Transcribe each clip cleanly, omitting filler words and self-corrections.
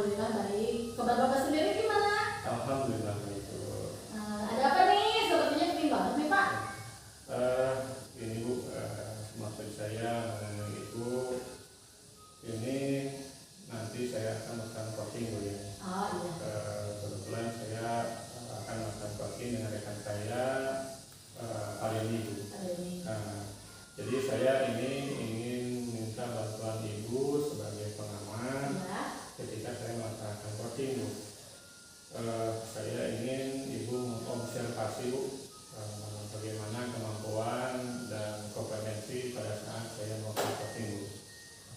Alhamdulillah baik. Kabar Bapak sendiri gimana? Alhamdulillah baik. Ada apa nih? Sepertinya penting banget nih Pak. Ini Bu, maksud saya mengenai itu, ini nanti saya akan melakukan coaching Bu ya. Oh iya. Kebetulan saya akan melakukan coaching dengan rekan saya hari ini Bu. Jadi saya ini ingin minta bantuan Ibu sebagai pengaman ketika saya melaksanakan coaching Bu. Saya ingin Ibu mengobservasi Bu bagaimana kemampuan dan kompetensi pada saat saya melakukan coaching Bu.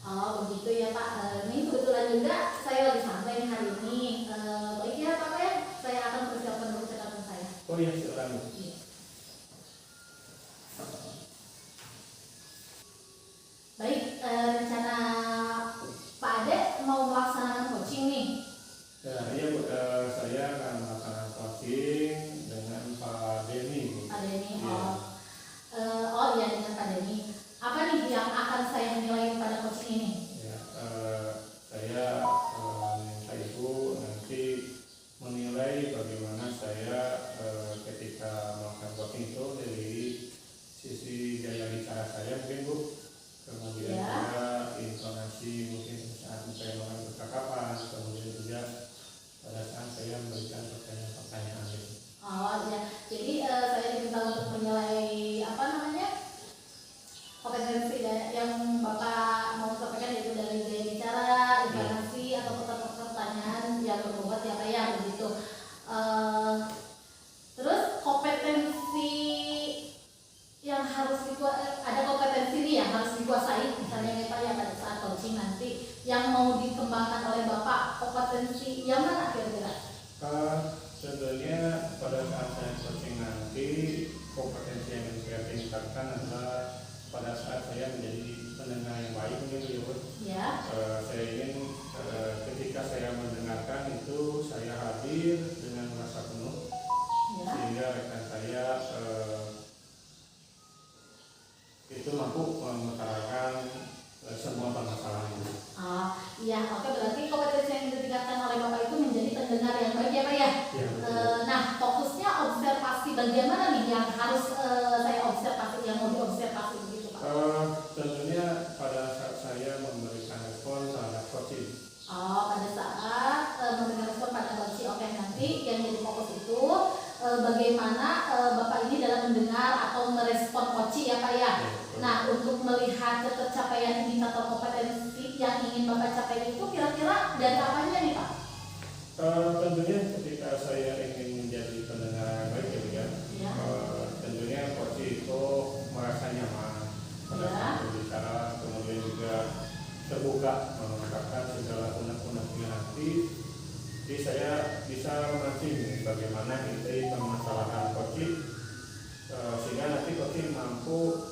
Oh begitu ya Pak. Ini kebetulan juga saya lagi santai nih hari ini. Baik ya Pak ya. Saya akan persiapkan dulu catatan saya. Oh iya silakan Bu. Iya. Baik, rencana Pak Ade mau melaksanakan coaching nih. Ya, iya Bu, saya akan melaksanakan coaching dengan Pak Denny Bu. Pak Denny, Iya. oh iya dengan Pak Denny. Apa nih yang akan saya nilai pada coaching ini? Ya, saya minta Ibu nanti menilai bagaimana saya ketika melakukan coaching itu dari sisi gaya bicara saya mungkin Bu, kemudian juga intonasi mungkin saat saya melakukan percakapan, kemudian juga pada saat saya memberikan pertanyaan-pertanyaan itu. Oh iya, jadi saya diminta untuk menilai apa namanya kompetensi yang Bapak mau sampaikan, yaitu dari gaya bicara, intonasi atau pertanyaan yang berbobot ya Pak ya begitu. Terus kompetensi yang harus ada kompetensi nih yang harus dikuasai misalnya nih Pak ya pada saat coaching nanti yang mau dikembangkan oleh Bapak, kompetensi yang mana kira-kira? Tentunya pada saat saya coaching nanti kompetensi yang ingin saya tingkatkan adalah pada saat saya menjadi pendengar yang baik gitu ya. Saya ingin ketika saya mendengarkan itu saya hadir dengan rasa penuh sehingga rekan saya itu mampu mengutarakan semua permasalahan itu. Iya, oke, berarti kompetensi yang ditingkatkan oleh Bapak itu menjadi pendengar yang baik ya Pak ya? Ya, nah, fokusnya observasi bagian mana nih yang harus saya observasi, yang mau diobservasi begitu Pak? Tentunya pada saat saya memberikan respon terhadap coaching. Pada saat memberikan respon pada coaching, oke, nanti yang jadi fokus itu bagaimana Bapak ini dalam mendengar atau merespon coaching ya Pak ya? Nah, untuk melihat tercapaian indikator kompetensi yang ingin Bapak capai itu kira-kira dari apanya nih Pak? Tentunya ketika saya ingin menjadi pendengar yang baik ya, tentunya coaching itu merasa nyaman pada saat berbicara, kemudian juga terbuka mengungkapkan segala unek-unek yang hati. Jadi saya bisa memancing bagaimana inti permasalahan coaching sehingga nanti coaching mampu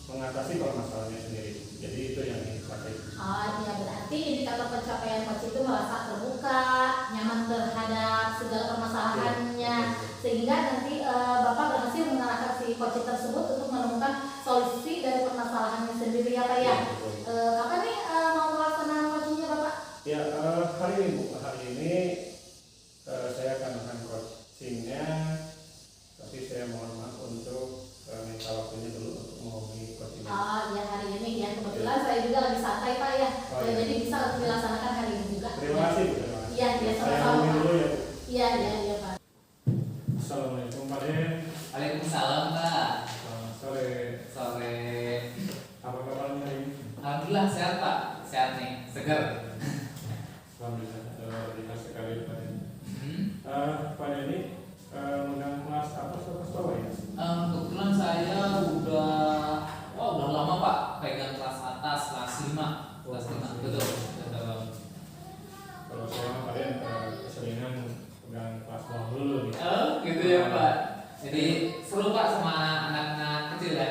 mengatasi permasalahannya sendiri. Jadi itu yang ingin dicapai. Iya, berarti indikator pencapaian coach itu merasa terbuka, nyaman terhadap segala permasalahannya, sehingga nanti Bapak berhasil mengarahkan si coach tersebut untuk menemukan solusi dari permasalahannya sendiri ya Pak ya. Kapan nih mau melaksanakan coachingnya Bapak? Ya, hari ini Bu, hari ini saya akan melakukan coachingnya, tapi saya mohon maaf untuk minta waktunya dulu untuk menghubungi coaching. Ya hari ini ya, kebetulan saya juga lagi santai Pak ya, jadi bisa untuk dilaksanakan hari ini juga. Terima kasih Bu. Iya, sama-sama Pak. Iya Pak. Assalamualaikum Pak Den. Waalaikumsalam Pak. Selamat sore. Sore. Apa kabarnya hari ini? Alhamdulillah sehat Pak, sehat nih, segar. Alhamdulillah, terima sekali Pak Den. Pak Den ini megang kelas apa bawah ya? Kebetulan saya udah lama Pak pegang kelas atas, kelas 5. Kelas 5, betul. Kalau saya Pak Den keseringan pegang kelas bawah dulu nih. Gitu ya Pak. Jadi seru Pak sama anak-anak kecil ya.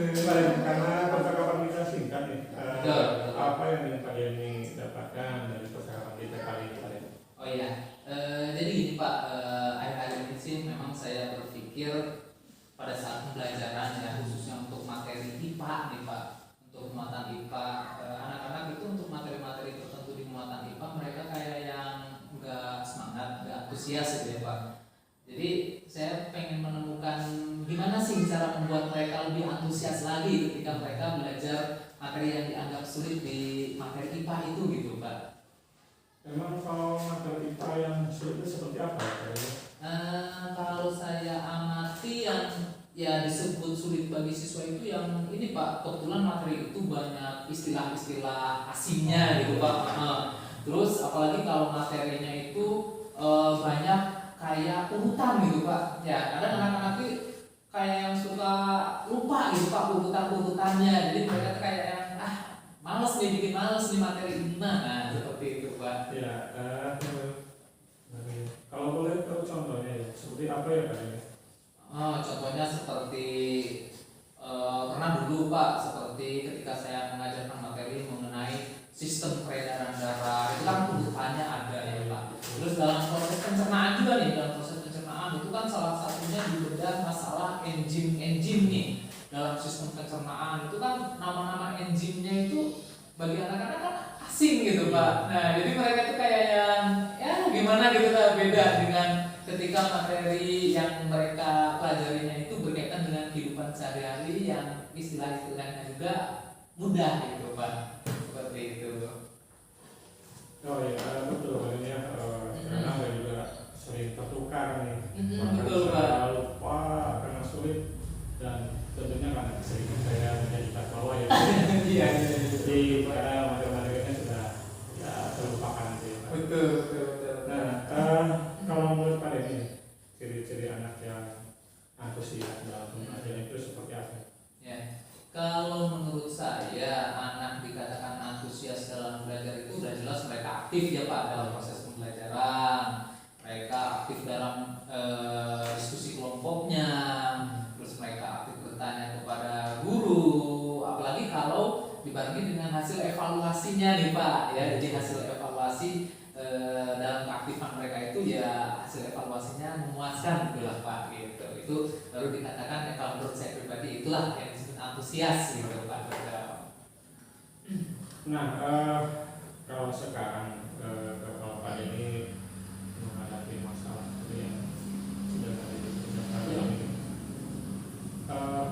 Pak Den, karena percakapan kita singkat nih. Betul. Apa yang ingin Pak Den dapatkan dari percakapan kita kali ini Pak Den? Oh iya, jadi gini Pak, akhir-akhir ini sih memang saya berpikir pada saat pembelajaran ya, khususnya untuk materi IPA nih Pak, untuk muatan IPA, anak-anak itu untuk materi-materi antusias gitu ya Pak. Jadi saya pengen menemukan gimana sih cara membuat mereka lebih antusias lagi ketika mereka belajar materi yang dianggap sulit di materi IPA itu gitu Pak. Memang kalau materi IPA yang sulit itu seperti apa ya? Kalau saya amati yang ya disebut sulit bagi siswa itu yang ini Pak, kebetulan materi itu banyak istilah-istilah asingnya gitu Pak. Terus apalagi kalau materinya itu banyak kayak urutan gitu Pak. Ya kadang anak-anak itu kayak yang suka lupa gitu Pak urutan-urutannya. Jadi mereka tuh kayak yang males nih, bikin males nih materi ini. Nah seperti itu Pak. Ya, kalau boleh tahu contohnya ya, seperti apa ya Pak ini? Contohnya seperti pernah dulu Pak, seperti ketika saya mengajarkan materi mengenai sistem peredaran darah, itu kan urutannya ada ya Pak. Terus dalam proses pencernaan juga nih, dalam proses pencernaan itu kan salah satunya dibedah masalah enzim nih. Dalam sistem pencernaan itu kan nama-nama enzimnya itu bagi anak-anak kan asing gitu Pak. Nah jadi mereka tuh kayak yang ya gimana gitu lah, beda dengan ketika materi yang mereka pelajarinya itu berkaitan dengan kehidupan sehari-hari yang istilah-istilahnya juga mudah gitu Pak. Seperti itu. Oh ya, betul ini ya, karena saya juga sering tertukar nih, betul Pak. saya lupa karena sulit dan tentunya kan sering saya menjadi bawah ya. Iya. Jadi materi-materinya sudah ya terlupakan sih. Betul. Nah, kalau menurut Pak ini ciri-ciri anak yang antusias dalam pembelajaran itu seperti apa? Ya, kalau menurut saya anak dikatakan antusias dalam belajar itu udah jelas mereka aktif ya Pak dalam proses pembelajaran. Mereka aktif dalam diskusi kelompoknya, terus mereka aktif bertanya kepada guru, apalagi kalau dibarengi dengan hasil evaluasinya nih Pak ya. Jadi hasil evaluasi dalam keaktifan mereka itu ya hasil evaluasinya memuaskan gitu lah Pak gitu. Itu baru dikatakan ya kalau menurut saya pribadi itulah yang disebut antusias gitu Pak. Nah, kalau sekarang kalau Pak ini menghadapi masalah seperti yang sudah tadi disebutkan ini,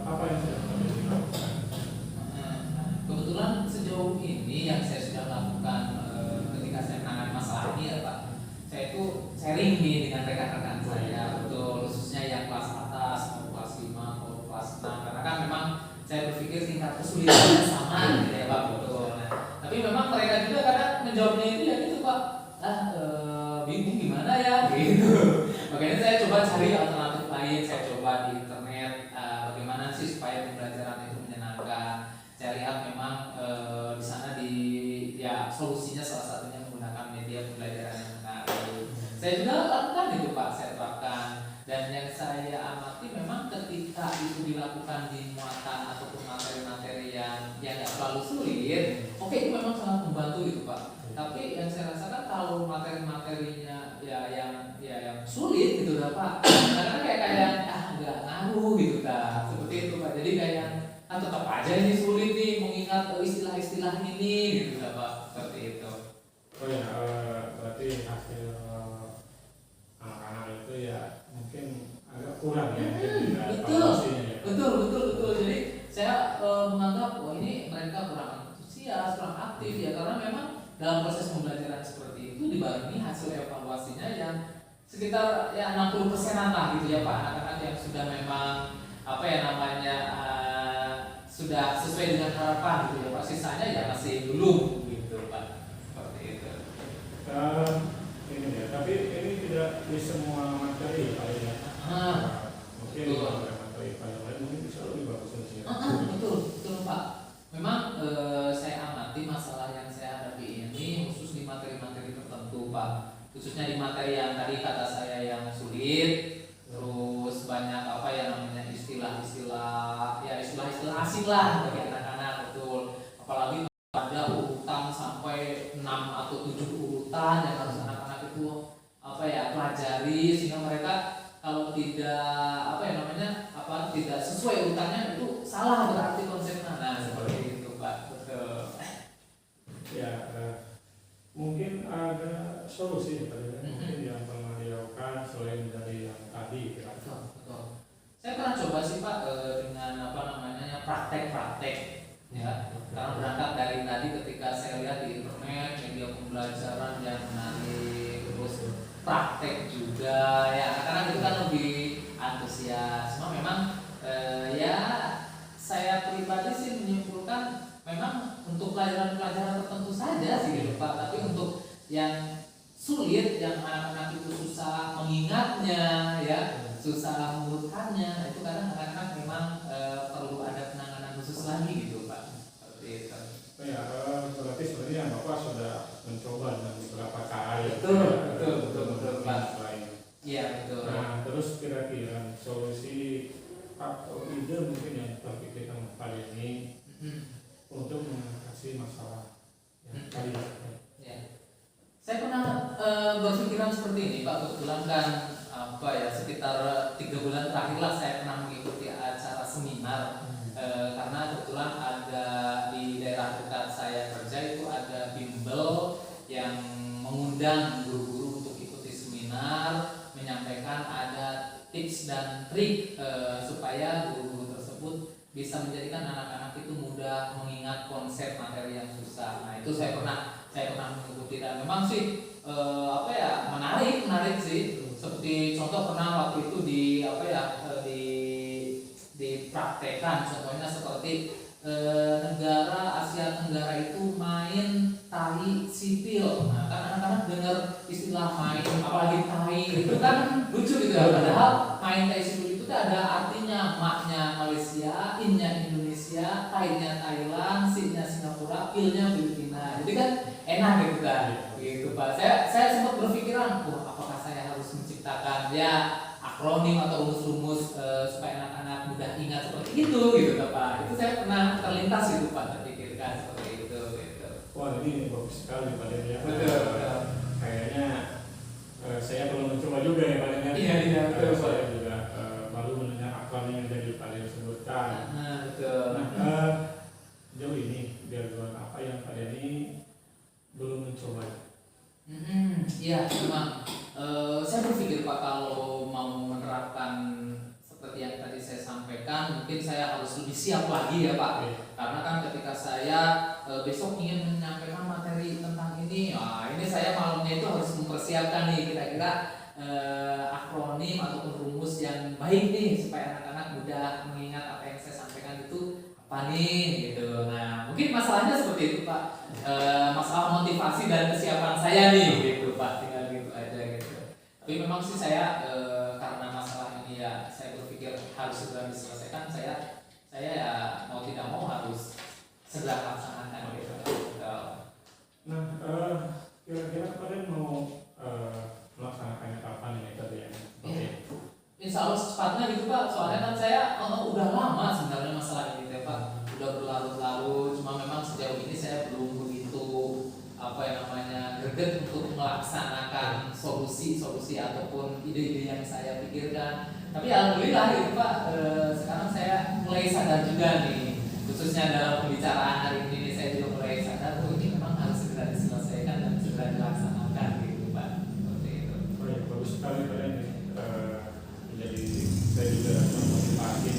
apa yang sudah Pak lakukan? Kebetulan sejauh ini yang saya sudah lakukan ketika saya menangani masalah ini ya Pak, saya itu sharing nih dengan rekan-rekan saya, betul, khususnya yang kelas atas, mau kelas 5, mau kelas 6, karena kan memang saya berpikir tingkat kesulitannya sama gitu ya Pak, betul. Nah, tapi memang mereka juga kadang menjawabnya itu ya gitu Pak, bingung gimana ya gitu. Makanya saya coba cari alternatif lain, saya coba di internet bagaimana sih supaya pembelajaran itu menyenangkan. Saya lihat memang di sana ya solusinya salah satunya menggunakan media pembelajaran yang menarik. Saya juga lakukan itu Pak, saya terapkan. Dan yang saya amati memang ketika itu dilakukan di muatan ataupun materi-materi yang tidak terlalu sulit, oke itu memang sangat membantu gitu Pak. Tapi yang saya rasakan kalau materi-materinya yang sulit gitu lah Pak, karena kayak nggak ngaruh gitu Pak. Seperti itu Pak. Jadi kayak tetap aja ini sulit nih mengingat istilah-istilah ini gitu lah Pak. Seperti itu. Oh ya, berarti hasil anak-anak itu ya mungkin agak kurang ya. Betul. Jadi saya menganggap ini mereka kurang antusias, kurang aktif ya, karena memang dalam proses pembelajaran seperti itu dibarengi hasil evaluasinya yang sekitar ya 60%-an lah gitu ya Pak, anak-anak yang sudah memang sudah sesuai dengan harapan gitu ya Pak, sisanya ya masih belum gitu Pak. Seperti itu. Ini ya, tapi ini tidak di semua materi Pak ya. Mungkin materi Pak yang lain mungkin bisa lebih bagus sih. Betul Pak. Memang saya amati masalah yang saya hadapi ini khusus di materi-materi tertentu Pak. Khususnya di materi yang tadi kata saya yang sulit, terus banyak istilah-istilah asing lah bagi anak-anak, betul. Apalagi ada urutan sampai 6 atau 7 urutan yang harus anak-anak itu pelajari, sehingga mereka kalau tidak sesuai urutannya itu salah berarti konsepnya. Nah seperti itu Pak, betul. Ya, mungkin ada solusi Pak ya. Mungkin yang pernah dilakukan tadi gitu kan. Betul. Saya pernah coba sih Pak dengan apa namanya praktek-praktek ya. Karena berangkat dari tadi ketika saya lihat di internet media pembelajaran yang menarik, terus praktek juga ya, karena itu kan lebih antusias. Cuma memang ya saya pribadi sih menyimpulkan memang untuk pelajaran-pelajaran tertentu saja sih gitu Pak, tapi untuk yang sulit, yang anak-anak itu susah mengingatnya ya, susah mengurutannya, itu kadang anak-anak memang perlu ada penanganan khusus lagi gitu Pak, seperti itu. Ya, berarti sebenarnya Bapak sudah mencoba dengan beberapa cara ya. Betul Pak. Iya betul. Nah, terus kira-kira solusi atau ide mungkin yang terpikirkan kali ini untuk mengatasi masalah yang tadi. Ya. Saya pernah berpikiran seperti ini Pak, kebetulan kan apa ya, sekitar 3 bulan terakhir lah saya pernah mengikuti acara seminar karena kebetulan ada di daerah dekat saya kerja itu ada bimbel yang mengundang guru-guru untuk ikuti seminar, menyampaikan ada tips dan trik supaya guru-guru tersebut bisa menjadikan anak-anak itu mudah mengingat konsep materi yang susah. Nah itu saya pernah mengikuti dan memang sih apa ya, menarik sih. Seperti contoh pernah waktu itu dipraktekkan, contohnya seperti negara Asia Tenggara itu main tari sipil. Nah kan anak-anak dengar istilah main apalagi tari itu kan lucu gitu ya, padahal main tari sipil itu ada artinya, maknya Malaysia, innya Indonesia, tainya Thailand, sinnya Singapura, pilnya Filipina. Jadi kan enak gitu kan, gitu Pak. Saya sempat berpikiran, apakah saya harus menciptakan ya akronim atau rumus-rumus supaya anak-anak mudah ingat seperti itu gitu Pak. Itu saya pernah terlintas gitu Pak, terpikirkan seperti itu gitu. Wah, ini bagus sekali Pak Den ya. Betul. Kayaknya saya belum mencoba juga ya Pak Den. Iya betul. Saya juga baru mendengar akronim yang tadi Pak Den sebutkan. Betul. Jauh ini gangguan apa yang Pak Den ini belum mencoba? Iya memang saya berpikir Pak, kalau mau menerapkan seperti yang tadi saya sampaikan, mungkin saya harus lebih siap lagi ya Pak. Karena kan ketika saya besok ingin menyampaikan materi tentang ini, ini saya malamnya itu harus mempersiapkan nih kira-kira akronim ataupun rumus yang baik nih supaya anak-anak mudah mengingat apa yang saya sampaikan itu apa nih gitu. Nah mungkin masalahnya seperti itu Pak, masalah motivasi dan kesiapan saya nih gitu Pak, tinggal gitu aja gitu. Tapi memang sih saya karena masalah ini ya saya berpikir harus segera diselesaikan, saya ya mau tidak mau harus segera laksanakan gitu. Nah, kira-kira kalian mau melaksanakannya kapan ini tadi ya? Insya Allah secepatnya gitu Pak, soalnya kan saya udah lama sebenarnya masalah ini ya Pak, udah berlarut-larut. Cuma memang sejauh ini saya belum begitu greget untuk melaksanakan solusi ataupun ide-ide yang saya pikirkan. Tapi alhamdulillah gitu Pak, sekarang saya mulai sadar juga nih, khususnya dalam pembicaraan hari ini saya juga mulai sadar ini memang harus segera diselesaikan dan segera dilaksanakan gitu Pak, seperti itu. Oh ya, bagus sekali Pak Den. Jadi saya juga memotivasi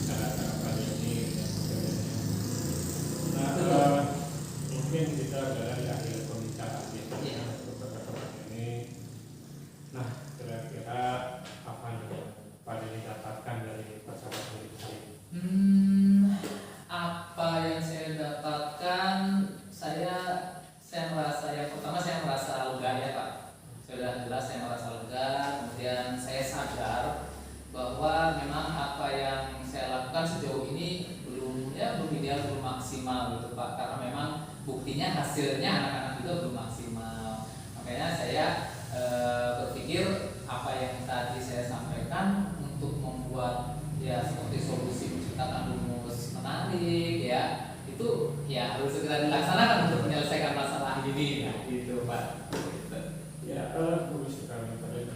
cara-cara Pak Den ini. Nah, mungkin kita berada di akhir pembicaraan ini. Nah, kira-kira apa yang Pak Den dapatkan dari percakapan kita ini? Apa yang saya dapatkan, saya merasa, yang pertama saya merasa lega ya Pak. Sudah jelas saya merasa lega, kemudian saya sadar bahwa memang apa yang saya lakukan sejauh ini belum ideal, belum maksimal gitu Pak, karena memang buktinya hasilnya anak-anak itu belum maksimal. Makanya saya berpikir apa yang tadi saya sampaikan untuk membuat ya seperti solusi menciptakan rumus menarik ya, itu ya harus segera dilaksanakan untuk menyelesaikan masalah ini ya, gitu Pak. Ya, bagus sekali Pak Den.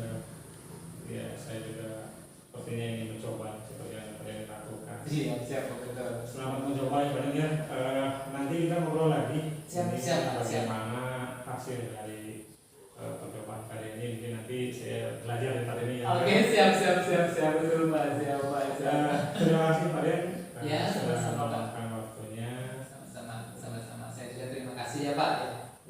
Ya, saya juga sepertinya ingin mencoba seperti yang Pak Den lakukan. Iya, siap betul. Selamat mencoba ya Pak Den ya. Nanti kita ngobrol lagi. Siap. Bagaimana hasil dari percobaan Pak Denny, mungkin nanti saya belajar dari Pak Denny ya. Oke, siap betul Pak, siap. Terima kasih Pak Den. Ya, sudah sama-sama, Pak. meluangkan waktunya. Sama-sama. Saya juga terima kasih ya Pak.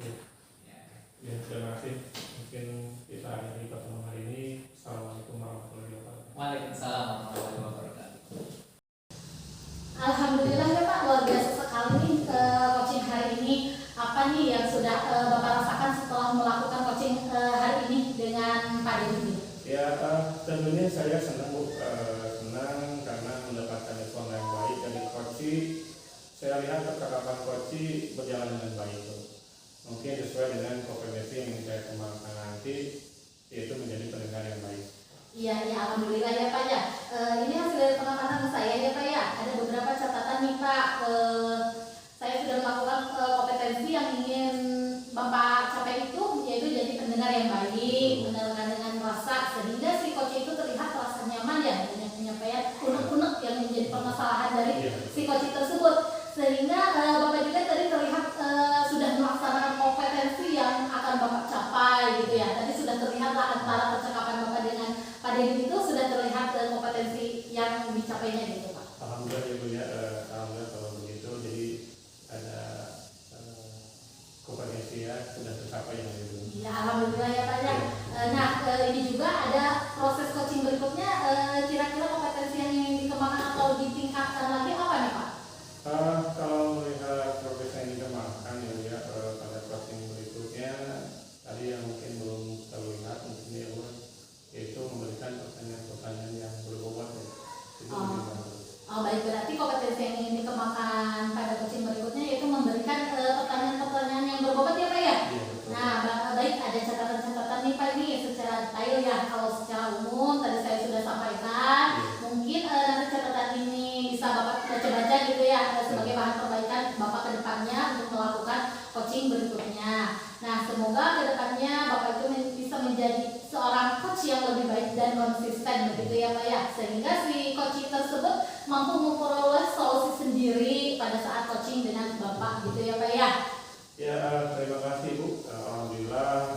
Ya. Ya, terima kasih. Mungkin kita akhiri pertemuan hari ini. Assalamualaikum warahmatullahi wabarakatuh. Waalaikumsalam warahmatullahi wabarakatuh. Alhamdulillah ya Pak, luar biasa sekali nih coaching hari ini. Apa nih yang sudah Bapak rasakan setelah melakukan coaching hari ini dengan Pak Denny? Ya, tentunya saya senang Bu, senang karena mendapatkan respon yang baik dari coach. Saya lihat percakapan coach berjalan dengan baik Bu. Mungkin sesuai dengan kompetensi yang saya kembangkan nanti, yaitu menjadi pendengar yang baik. Iya, alhamdulillah ya Pak ya. Ini hasil dari pengamatan saya ya Pak ya. Ada beberapa catatan nih Pak. Saya sudah melakukan kompetensi yang ingin Bapak capai itu, yaitu jadi pendengar yang baik, mendengarkan dengan rasa, sehingga si coach itu terlihat rasa nyaman ya dengan penyampaian unek-unek yang menjadi permasalahan dari si coach tersebut. Sehingga Bapak juga tadi terlihat sudah melaksanakan kompetensi yang akan Bapak capai gitu ya. Tadi sudah terlihat lah antara percakapan Bapak dengan Pak Denny itu sudah terlihat kompetensi yang dicapainya gitu Pak. Alhamdulillah ya Bu ya, alhamdulillah kalau begitu, jadi ada kompetensi ya sudah tercapai yang itu. Iya, alhamdulillah ya Pak ya. Nah, ini juga ada proses coaching berikutnya. Kira-kira kompetensi yang ingin dikembangkan atau ditingkatkan lagi apa nih Pak? Kalau melihat progres yang dikembangkan ya Bu ya, pada coaching berikutnya tadi yang mungkin belum terlihat mungkin ya Bu, yaitu memberikan pertanyaan-pertanyaan yang berbobot ya. Itu lebih bagus. Oh baik, berarti kompetensi yang ingin dikembangkan pada coaching berikutnya yaitu memberikan pertanyaan-pertanyaan yang berbobot ya Pak ya? Iya, betul. Nah baik, ada catatan-catatan nih Pak ini secara detail ya. Kalau secara umum tadi saya sudah sampaikan, mungkin nanti catatan ini bisa Bapak baca-baca gitu ya sebagai bahan perbaikan Bapak ke depannya untuk melakukan coaching berikutnya. Nah semoga ke depannya Bapak itu bisa menjadi seorang coach yang lebih baik dan konsisten begitu ya Pak ya, sehingga si coach tersebut mampu memperoleh solusi sendiri pada saat coaching dengan Bapak gitu ya Pak ya. Ya, terima kasih Bu. Alhamdulillah